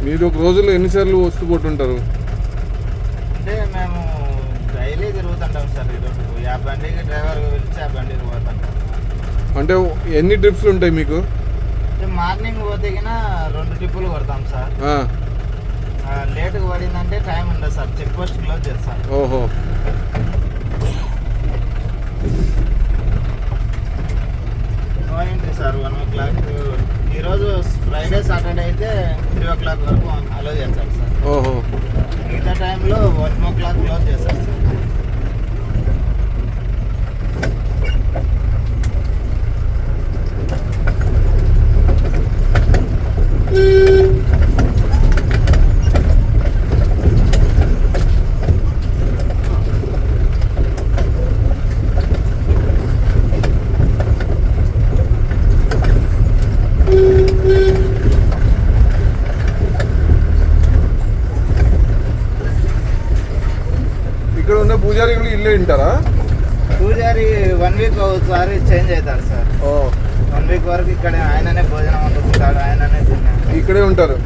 మీరు ఒక రోజులో ఎన్నిసార్లు వస్తూ పోతుంటారు? అంటే మేము డైలీ తిరుగుతుంటాం సార్. ఈరోజు ఆ బండికి డ్రైవర్గా పిలిచి ఆ బండికి పోతుంటాం. అంటే ఎన్ని ట్రిప్స్లు ఉంటాయి మీకు? అంటే మార్నింగ్ పోతే 2 ట్రిప్పులు కొడతాం సార్. లేటుగా పడిందంటే టైం ఉండదు సార్, చెక్ పోస్ట్ క్లోజ్ చేస్తాం. ఓహో. No entry sir 1 o'clock. ఈరోజు ఫ్రైడే సాటర్డే అయితే 3 o'clock వరకు అలో చేస్తారు సార్. ఓహో. మిగతా టైంలో 1 o'clock క్లోజ్ చేస్తారు సార్. ఇక్కడ ఉన్న పూజారి కూడా ఇల్లే ఉంటారా? పూజారి 1 week ఒకసారి చేంజ్ అవుతారు సార్. 1 week వరకు ఇక్కడ ఆయననే భోజనం వండుకుంటాడు, ఆయననే తిన్నాడు. ఇక్కడే ఉంటారు.